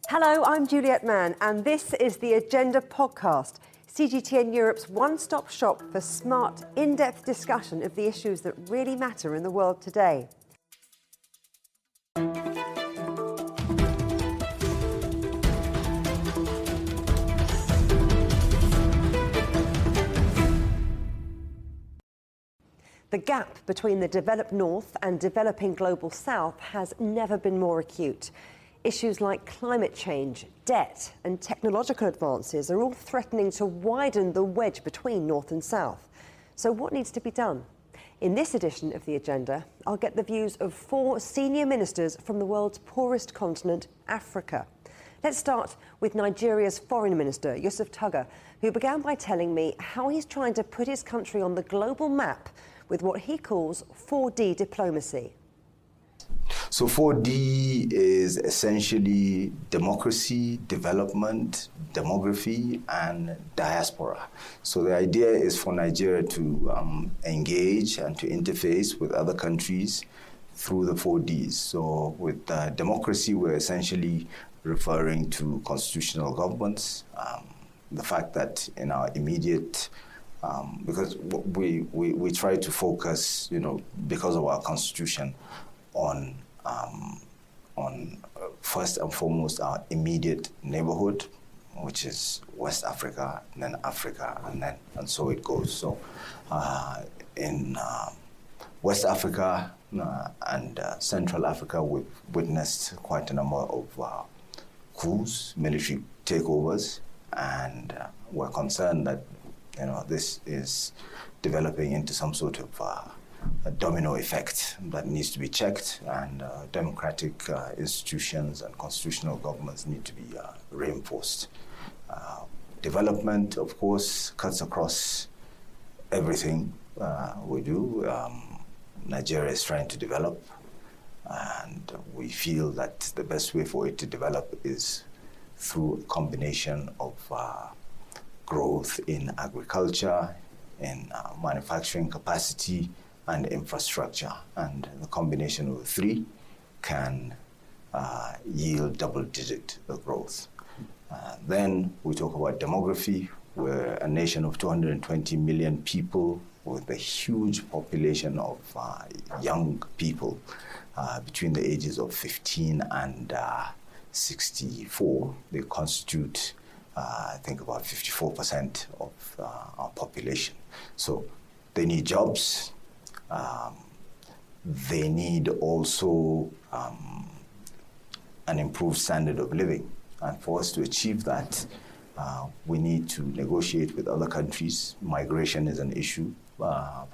Hello, I'm Juliet Mann, and this is the Agenda podcast, CGTN Europe's one-stop shop for smart, in-depth discussion of the issues that really matter in the world today. The gap between the developed North and developing global South has never been more acute. Issues like climate change, debt and technological advances are all threatening to widen the wedge between North and South. So what needs to be done? In this edition of The Agenda, I'll get the views of 4 senior ministers from the world's poorest continent, Africa. Let's start with Nigeria's Foreign Minister, Yusuf Tuggar, who began by telling me how he's trying to put his country on the global map with what he calls 4D diplomacy. So 4D is essentially democracy, development, demography, and diaspora. So the idea is for Nigeria to engage and to interface with other countries through the 4Ds. So with democracy, we're essentially referring to constitutional governments, the fact that in our immediate because we try to focus, because of our constitution, on first and foremost our immediate neighborhood, which is West Africa, and then Africa, and so it goes. So in West Africa and Central Africa, we've witnessed quite a number of coups, military takeovers, and we're concerned that this is developing into some sort of a domino effect that needs to be checked, and democratic institutions and constitutional governments need to be reinforced. Development, of course, cuts across everything we do. Nigeria is trying to develop, and we feel that the best way for it to develop is through a combination of growth in agriculture, in manufacturing capacity, and infrastructure. And the combination of the 3 can yield double-digit growth. Then we talk about demography. We're a nation of 220 million people with a huge population of young people between the ages of 15 and 64. They constitute I think about 54% of our population. So they need jobs. They need also an improved standard of living. And for us to achieve that, we need to negotiate with other countries. Migration is an issue,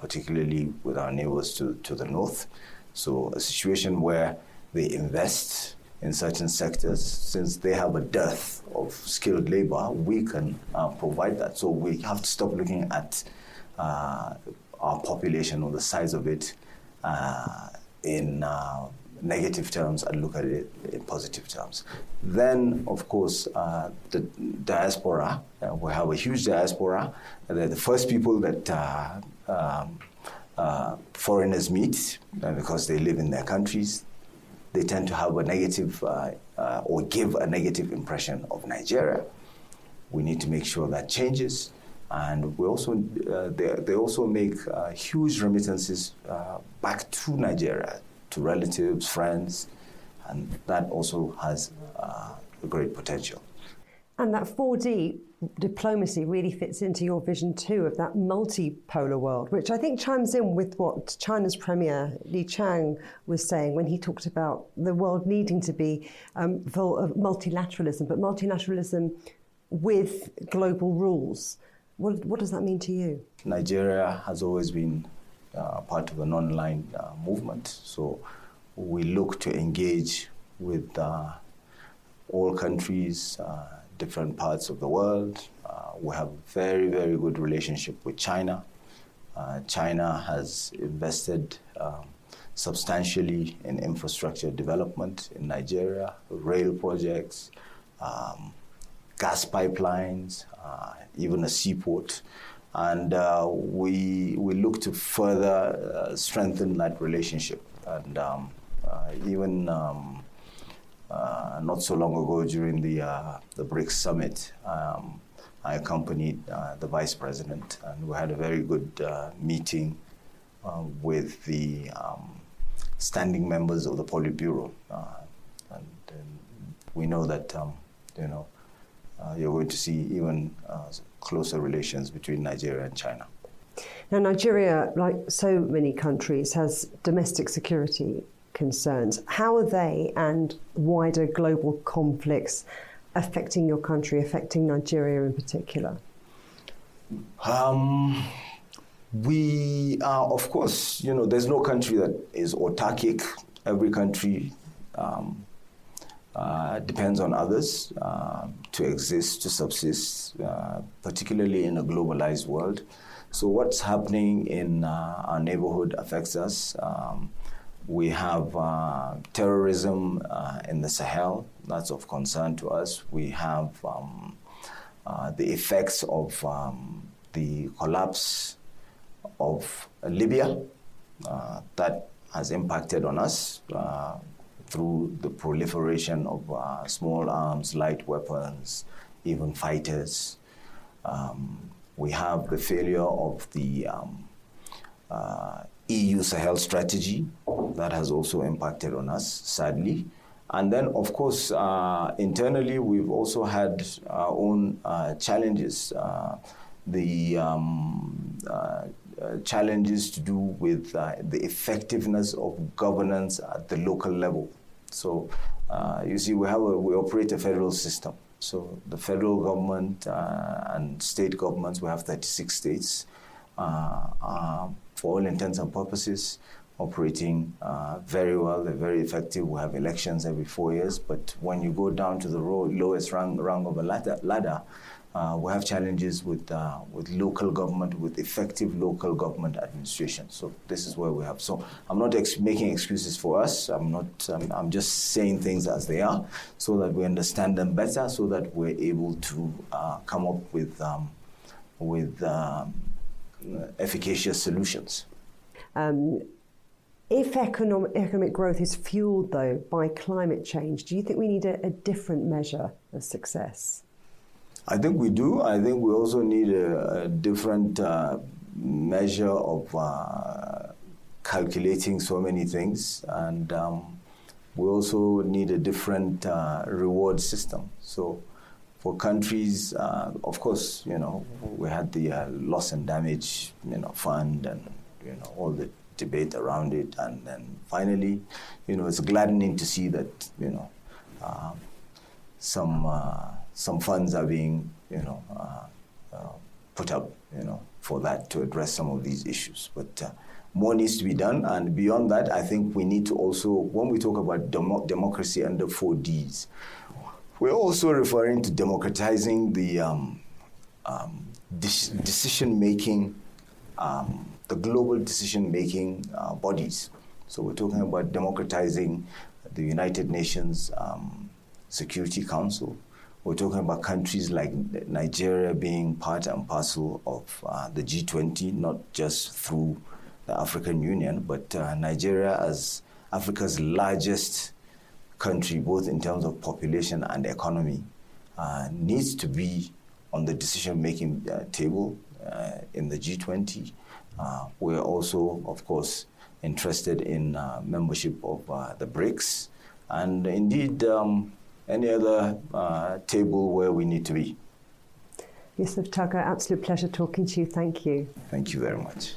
particularly with our neighbors to the north. So a situation where they invest in certain sectors, since they have a dearth of skilled labor, we can provide that. So we have to stop looking at our population or the size of it in negative terms and look at it in positive terms. Then, of course, the diaspora. We have a huge diaspora. They're the first people that foreigners meet because they live in their countries. They tend to have a negative or give a negative impression of Nigeria. We need to make sure that changes. And we also they also make huge remittances back to Nigeria, to relatives, friends, and that also has a great potential. And that 4D diplomacy really fits into your vision too of that multipolar world, which I think chimes in with what China's Premier Li Qiang was saying when he talked about the world needing to be full of multilateralism, but multilateralism with global rules. What does that mean to you? Nigeria has always been part of the non-aligned movement, so we look to engage with all countries, different parts of the world. We have a very, very good relationship with China. China has invested substantially in infrastructure development in Nigeria, rail projects, gas pipelines, even a seaport. And we look to further strengthen that relationship. And even not so long ago during the BRICS summit. I accompanied the vice president, and we had a very good meeting with the standing members of the Politburo. And we know that, you're going to see even closer relations between Nigeria and China. Now, Nigeria, like so many countries, has domestic security concerns. How are they and wider global conflicts affecting your country, affecting Nigeria in particular? We are, of course, there's no country that is autarkic. Every country depends on others to exist, to subsist, particularly in a globalized world. So what's happening in our neighborhood affects us. We have terrorism in the Sahel. That's of concern to us. We have the effects of the collapse of Libya that has impacted on us through the proliferation of small arms, light weapons, even fighters. We have the failure of the EU Sahel strategy that has also impacted on us, sadly. And then, of course, internally, we've also had our own challenges. Challenges to do with the effectiveness of governance at the local level. So, you see, we operate a federal system. So the federal government and state governments, we have 36 states, are, for all intents and purposes, operating very well. They're very effective. We have elections every 4 years. But when you go down to the lowest rung of the ladder, we have challenges with local government, with effective local government administration. So this is where we have. So I'm not making excuses for us. I'm just saying things as they are, so that we understand them better, so that we're able to come up with efficacious solutions. If economic growth is fueled, though, by climate change, do you think we need a different measure of success? I think we do. I think we also need a different measure of calculating so many things, and we also need a different reward system. So for countries, of course, we had the loss and damage, fund, and all the debate around it, and then finally, it's gladdening to see that some funds are being, put up, for that, to address some of these issues. But more needs to be done, and beyond that, I think we need to also, when we talk about democracy under 4Ds, we're also referring to democratizing the decision-making, the global decision-making bodies. So we're talking about democratizing the United Nations Security Council. We're talking about countries like Nigeria being part and parcel of the G20, not just through the African Union, but Nigeria as Africa's largest country, both in terms of population and economy, needs to be on the decision-making table in the G20. We're also, of course, interested in membership of the BRICS, and indeed any other table where we need to be. Yusuf Tuggar, absolute pleasure talking to you. Thank you. Thank you very much.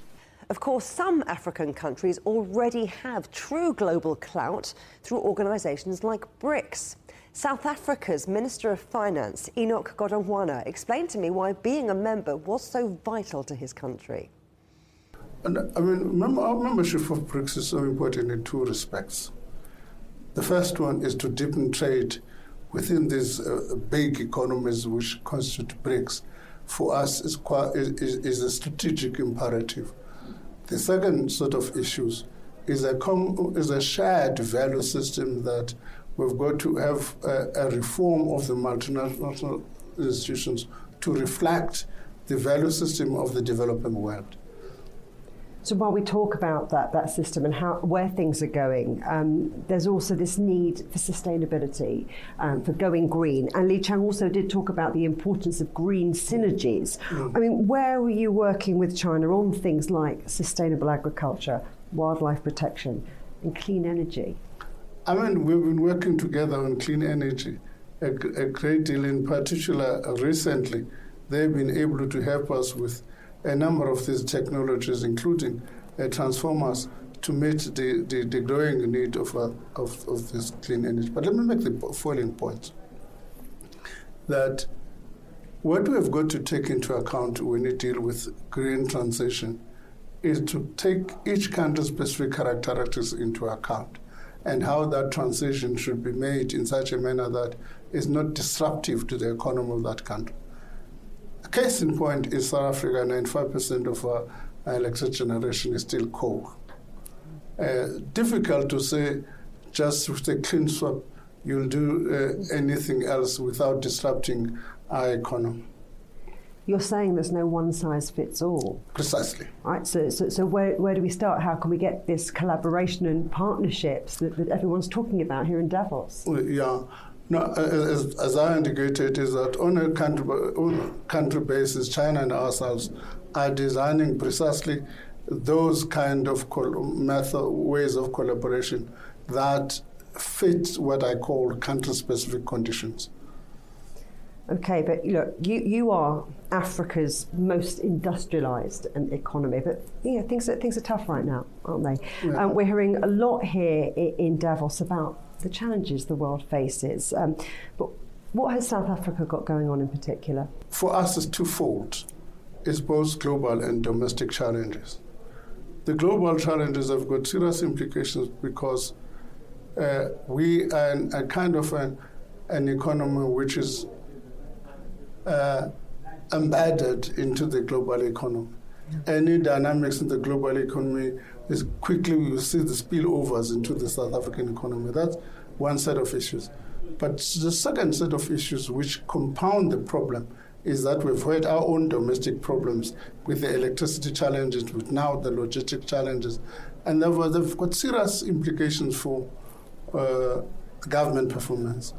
Of course, some African countries already have true global clout through organisations like BRICS. South Africa's Minister of Finance, Enoch Godongwana, explained to me why being a member was so vital to his country. And our membership of BRICS is so important in two respects. The first one is to deepen trade within these big economies which constitute BRICS. For us, is a strategic imperative. The second sort of issues is a shared value system that we've got to have a reform of the multinational institutions to reflect the value system of the developing world. So while we talk about that system and where things are going, there's also this need for sustainability, for going green. And Li Chang also did talk about the importance of green synergies. I mean, where were you working with China on things like sustainable agriculture, wildlife protection, and clean energy? I mean, we've been working together on clean energy a great deal. In particular, recently, they've been able to help us with a number of these technologies, including transformers, to meet the growing need of this clean energy. But let me make the following point, that what we have got to take into account when we deal with green transition is to take each country's specific characteristics into account and how that transition should be made in such a manner that is not disruptive to the economy of that country. A case in point is South Africa. 95% of our electricity generation is still coal. Difficult to say just with a clean swap you'll do anything else without disrupting our economy. You're saying there's no one size fits all. Precisely. Right. So where do we start? How can we get this collaboration and partnerships that everyone's talking about here in Davos? Yeah. No, as I indicated, is that on a country basis, China and ourselves are designing precisely those kind of ways of collaboration that fit what I call country-specific conditions. Okay, but look, you are Africa's most industrialised economy, but things are tough right now, aren't they? Yeah. We're hearing a lot here in Davos about the challenges the world faces. But what has South Africa got going on in particular? For us, it's twofold. It's both global and domestic challenges. The global challenges have got serious implications because we are a kind of an economy which is embedded into the global economy. Any dynamics in the global economy is quickly we will see the spillovers into the South African economy. That's one set of issues. But the second set of issues which compound the problem is that we've had our own domestic problems with the electricity challenges, with now the logistic challenges, and they've got serious implications for government performance.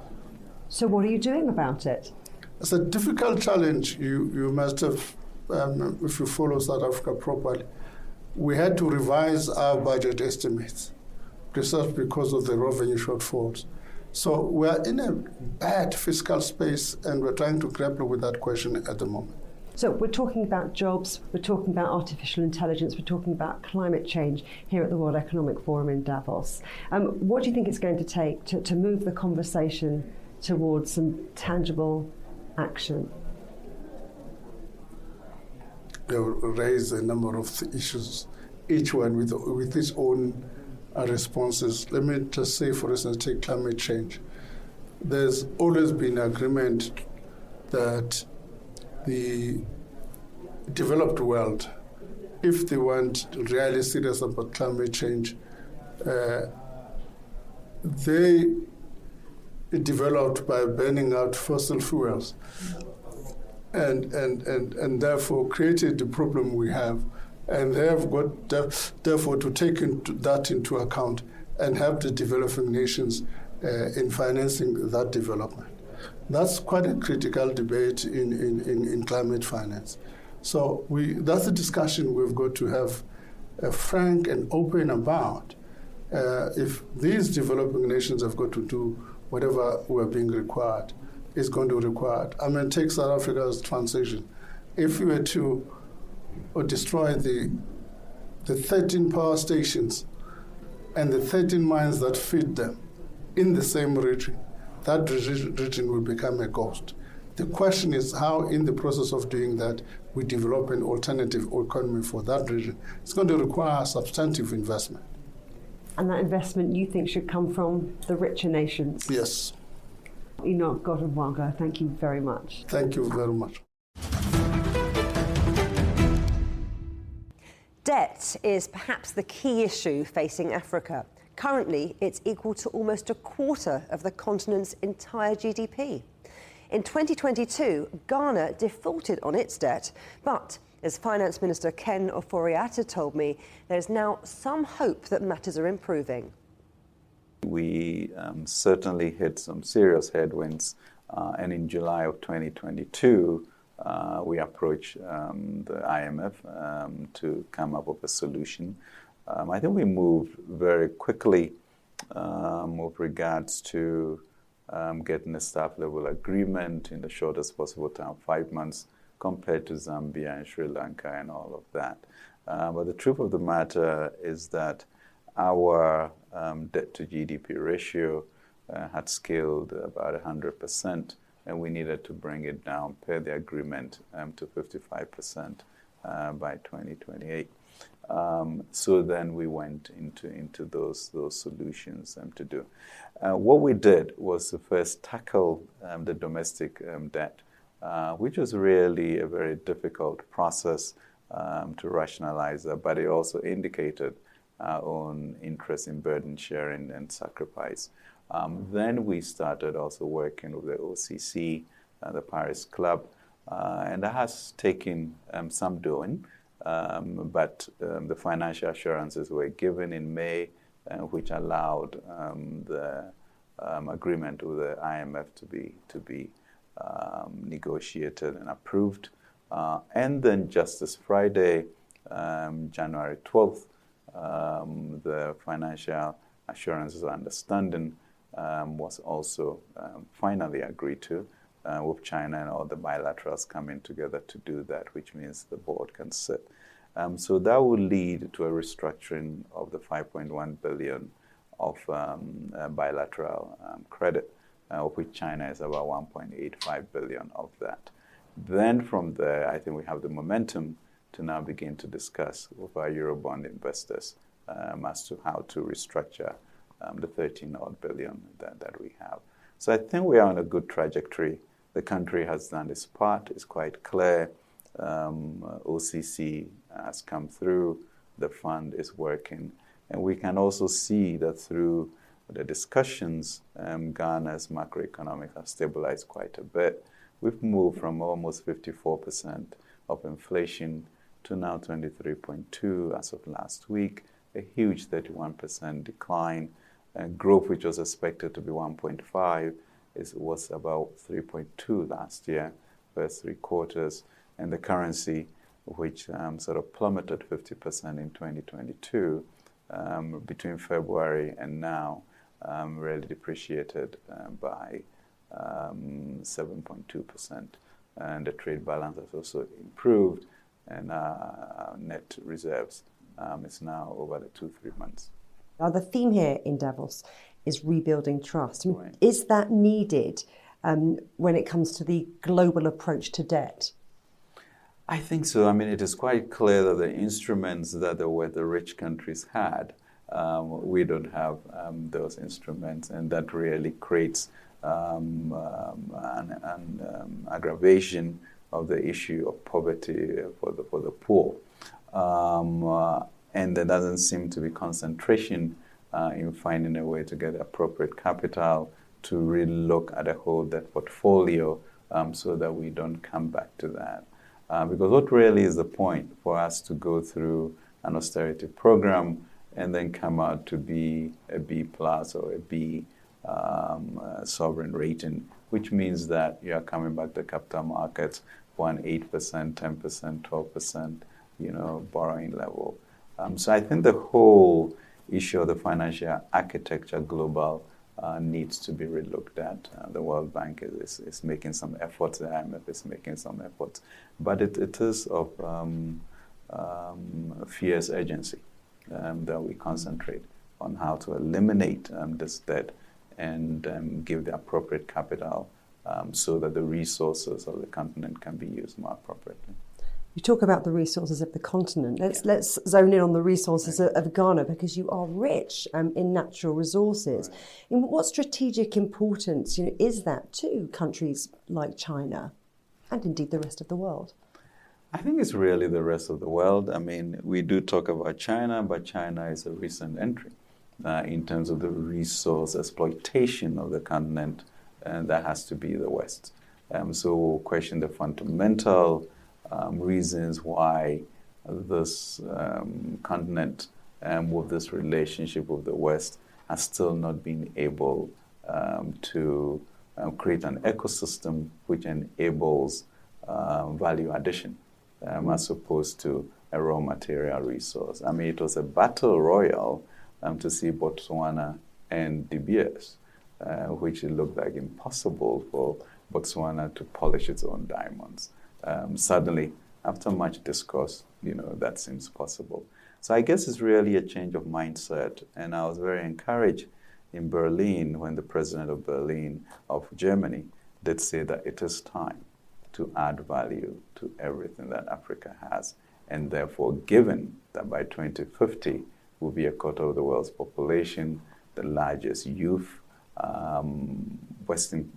So what are you doing about it? It's a difficult challenge. You must have, if you follow South Africa properly, we had to revise our budget estimates precisely because of the revenue shortfalls. So we are in a bad fiscal space, and we're trying to grapple with that question at the moment. So we're talking about jobs, we're talking about artificial intelligence, we're talking about climate change here at the World Economic Forum in Davos. What do you think it's going to take to move the conversation towards some tangible action? They raise a number of issues, each one with its own responses. Let me just say, for instance, take climate change. There's always been agreement that the developed world, if they want really serious about climate change, they developed by burning out fossil fuels and therefore created the problem we have. And they have got, therefore, to take that into account and help the developing nations in financing that development. That's quite a critical debate in climate finance. So that's a discussion we've got to have frank and open about. If these developing nations have got to do whatever we're being required, is going to require. I mean, take South Africa's transition. If we were to destroy the 13 power stations and the 13 mines that feed them in the same region, that region will become a ghost. The question is how, in the process of doing that, we develop an alternative economy for that region. It's going to require substantive investment. And that investment, you think, should come from the richer nations? Yes. Enoch Godongwana, thank you very much. Thank you very much. Debt is perhaps the key issue facing Africa. Currently, it's equal to almost a quarter of the continent's entire GDP. In 2022, Ghana defaulted on its debt, but As Finance Minister Ken Ofori-Atta told me, there's now some hope that matters are improving. We certainly hit some serious headwinds, and in July of 2022, we approached the IMF to come up with a solution. I think we moved very quickly with regards to getting a staff level agreement in the shortest possible time, 5 months, compared to Zambia and Sri Lanka and all of that. But the truth of the matter is that our debt to GDP ratio had scaled about 100%, and we needed to bring it down per the agreement to 55% by 2028. So then we went into those solutions to do. What we did was to first tackle the domestic debt, which was really a very difficult process to rationalize that, but it also indicated our own interest in burden sharing and sacrifice. Then we started also working with the OCC, the Paris Club, and that has taken some doing. But the financial assurances were given in May, which allowed the agreement with the IMF to be negotiated and approved. And then just this Friday, January 12th, the financial assurances understanding was also finally agreed to, with China and all the bilaterals coming together to do that, which means the board can sit. So that will lead to a restructuring of the 5.1 billion of bilateral credit, of which China is about 1.85 billion of that. Then from there, I think we have the momentum to now begin to discuss with our Eurobond investors as to how to restructure the 13-odd billion that we have. So I think we are on a good trajectory. The country has done its part. It's quite clear. OCC has come through. The fund is working. And we can also see that through the discussions, Ghana's macroeconomic has stabilized quite a bit. We've moved from almost 54% of inflation to now 23.2% as of last week, a huge 31% decline. Growth, which was expected to be 1.5%, was about 3.2% last year, first 3 quarters. And the currency, which sort of plummeted 50% in 2022, between February and now, really depreciated by 7.2%. And the trade balance has also improved, and our net reserves is now over the 2-3 months. Now, the theme here in Davos is rebuilding trust. Right. Is that needed when it comes to the global approach to debt? I think so. I mean, it is quite clear that the instruments that the rich countries had, we don't have those instruments, and that really creates an aggravation of the issue of poverty for the poor. And there doesn't seem to be concentration in finding a way to get appropriate capital to really look at a whole debt portfolio so that we don't come back to that. Because what really is the point for us to go through an austerity program and then come out to be a B plus or a B sovereign rating, which means that you are coming back to capital markets for an 8%, 10%, 12%, borrowing level. So I think the whole issue of the financial architecture global needs to be relooked at. The World Bank is making some efforts, the IMF is making some efforts, but it is of fierce urgency that we concentrate on how to eliminate this debt and give the appropriate capital so that the resources of the continent can be used more appropriately. You talk about the resources of the continent. Let's zone in on the resources of Ghana, because you are rich in natural resources. Right. What strategic importance is that to countries like China and indeed the rest of the world? I think it's really the rest of the world. I mean, we do talk about China, but China is a recent entry in terms of the resource exploitation of the continent, and that has to be the West. So we'll question the fundamental reasons why this continent with this relationship with the West has still not been able to create an ecosystem which enables value addition as opposed to a raw material resource. I mean, it was a battle royal to see Botswana and De Beers, which it looked like impossible for Botswana to polish its own diamonds. Suddenly, after much discourse, that seems possible. So I guess it's really a change of mindset. And I was very encouraged in Berlin when the president of Berlin of Germany did say that it is time to add value to everything that Africa has. And therefore, given that by 2050, we'll be a quarter of the world's population, the largest youth, Western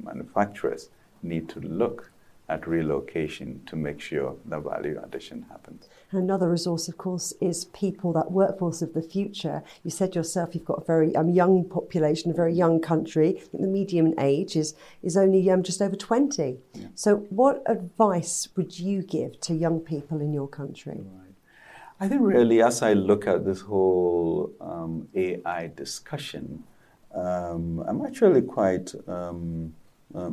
manufacturers need to look at relocation to make sure the value addition happens. Another resource, of course, is people, that workforce of the future. You said yourself you've got a very young population, a very young country. I think the median age is only just over 20. Yeah. So what advice would you give to young people in your country? Right. I think really, as I look at this whole AI discussion, I'm actually quite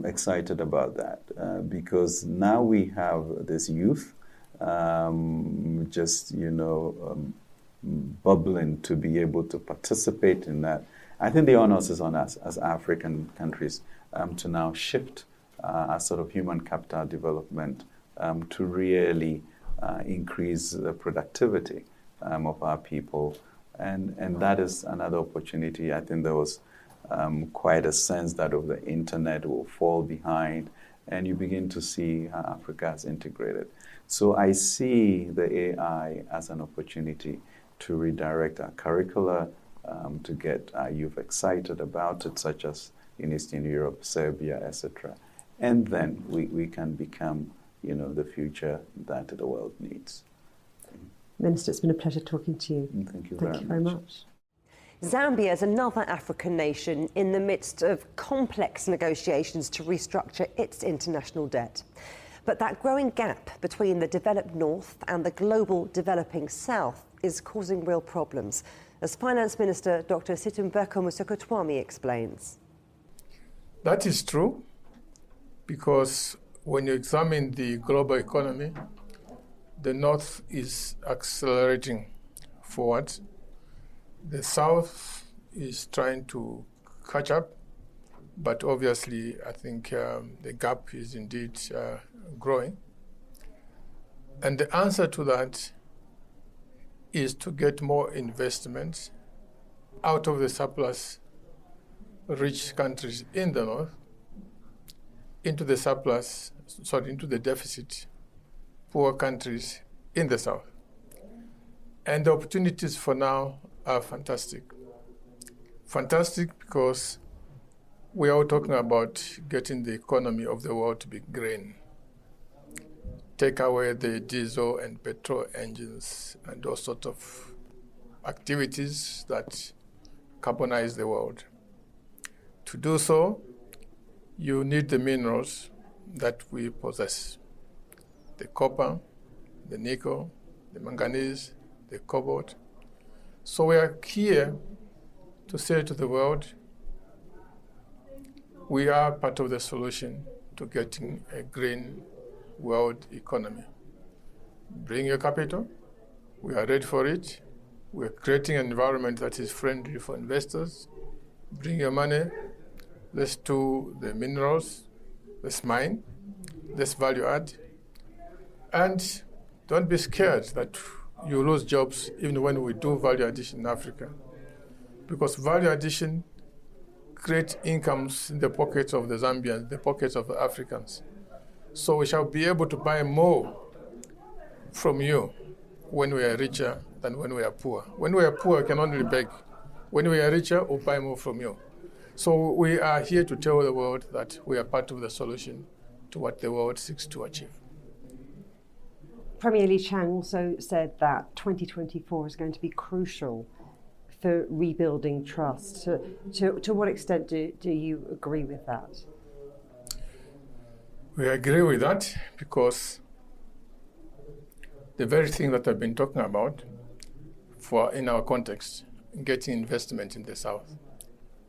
excited about that because now we have this youth bubbling to be able to participate in that. I think the onus is on us as African countries to now shift our sort of human capital development to really increase the productivity of our people. And that is another opportunity. I think there was quite a sense that of the internet will fall behind, and you begin to see how Africa is integrated. So I see the AI as an opportunity to redirect our curricula, to get our youth excited about it, such as in Eastern Europe, Serbia, etc. And then we can become, the future that the world needs. Minister, it's been a pleasure talking to you. Thank you very much. Zambia is another African nation in the midst of complex negotiations to restructure its international debt. But that growing gap between the developed north and the global developing south is causing real problems, as Finance Minister Dr. Situmbeko Musokotwane explains. That is true, because when you examine the global economy, the north is accelerating forward. The south is trying to catch up, but obviously I think the gap is indeed growing. And the answer to that is to get more investment out of the surplus rich countries in the north into the deficit poor countries in the south. And the opportunities for now are fantastic. Fantastic because we are all talking about getting the economy of the world to be green. Take away the diesel and petrol engines and all sorts of activities that carbonize the world. To do so, you need the minerals that we possess. The copper, the nickel, the manganese, the cobalt. So we are here to say to the world, we are part of the solution to getting a green world economy. Bring your capital. We are ready for it. We are creating an environment that is friendly for investors. Bring your money. Let's do the minerals. Let's mine. Let's value add. And don't be scared that you lose jobs even when we do value addition in Africa. Because value addition creates incomes in the pockets of the Zambians, the pockets of the Africans. So we shall be able to buy more from you when we are richer than when we are poor. When we are poor, we can only beg. When we are richer, we'll buy more from you. So we are here to tell the world that we are part of the solution to what the world seeks to achieve. Premier Li Qiang also said that 2024 is going to be crucial for rebuilding trust. To what extent do you agree with that? We agree with that because the very thing that I've been talking about in our context, getting investment in the South,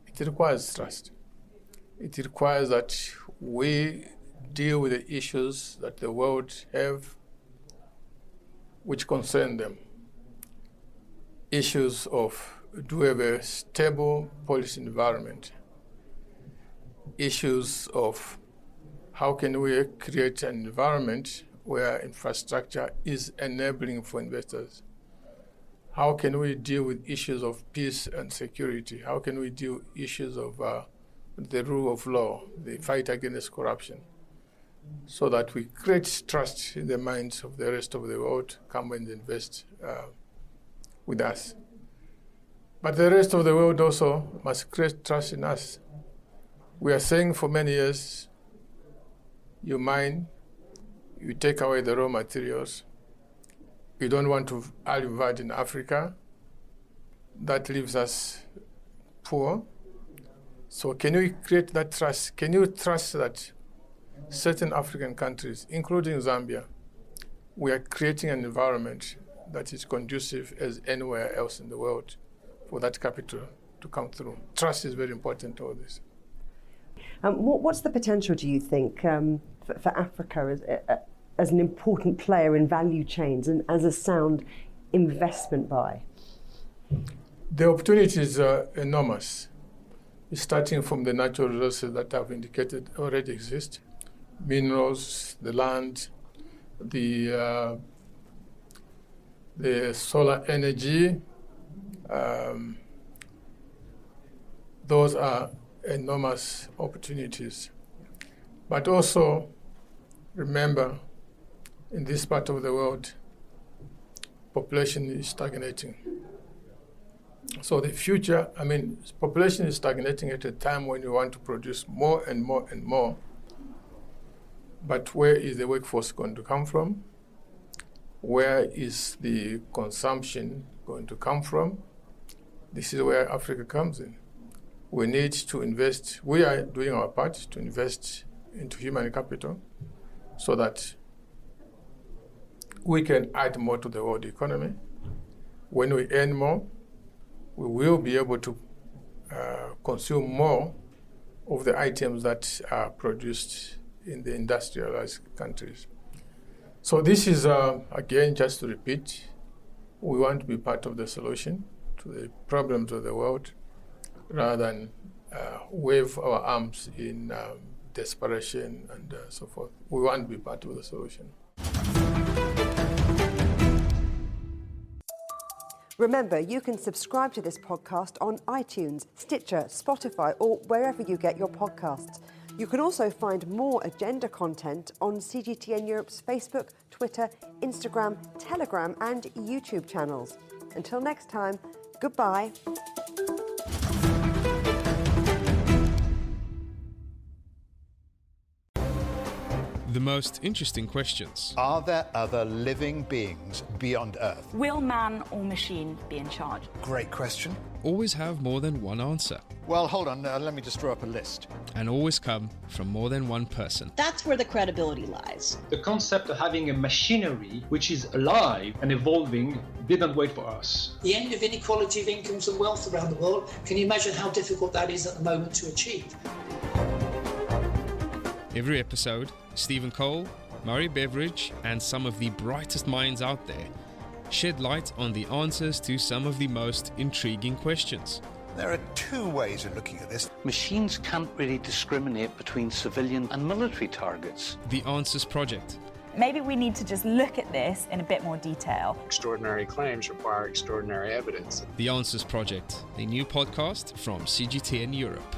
it requires trust. It requires that we deal with the issues that the world have which concern them. Issues of do we have a stable policy environment? Issues of how can we create an environment where infrastructure is enabling for investors? How can we deal with issues of peace and security? How can we deal with issues of the rule of law, the fight against corruption, so that we create trust in the minds of the rest of the world, come and invest with us. But the rest of the world also must create trust in us. We are saying for many years, you mine, you take away the raw materials, you don't want to invade in Africa, that leaves us poor. So can we create that trust? Can you trust that certain African countries, including Zambia, we are creating an environment that is conducive as anywhere else in the world for that capital to come through? Trust is very important to all this. What's the potential, do you think, for Africa as an important player in value chains and as a sound investment buy? The opportunities are enormous, starting from the natural resources that I've indicated already exist, minerals, the land, the solar energy. Those are enormous opportunities. But also, remember, in this part of the world, population is stagnating. So the future, population is stagnating at a time when you want to produce more and more and more. But where is the workforce going to come from? Where is the consumption going to come from? This is where Africa comes in. We need to invest. We are doing our part to invest into human capital so that we can add more to the world economy. When we earn more, we will be able to consume more of the items that are produced in the industrialized countries. So this is, again, just to repeat, we want to be part of the solution to the problems of the world rather than wave our arms in desperation and so forth. We want to be part of the solution. Remember, you can subscribe to this podcast on iTunes, Stitcher, Spotify, or wherever you get your podcasts. You can also find more agenda content on CGTN Europe's Facebook, Twitter, Instagram, Telegram, and YouTube channels. Until next time, goodbye. The most interesting questions. Are there other living beings beyond Earth? Will man or machine be in charge? Great question. Always have more than one answer. Well, hold on, let me just draw up a list. And always come from more than one person. That's where the credibility lies. The concept of having a machinery which is alive and evolving didn't wait for us. The end of inequality of incomes and wealth around the world, can you imagine how difficult that is at the moment to achieve? Every episode, Stephen Cole, Murray Beveridge, and some of the brightest minds out there shed light on the answers to some of the most intriguing questions. There are two ways of looking at this. Machines can't really discriminate between civilian and military targets. The Answers Project. Maybe we need to just look at this in a bit more detail. Extraordinary claims require extraordinary evidence. The Answers Project, a new podcast from CGTN Europe.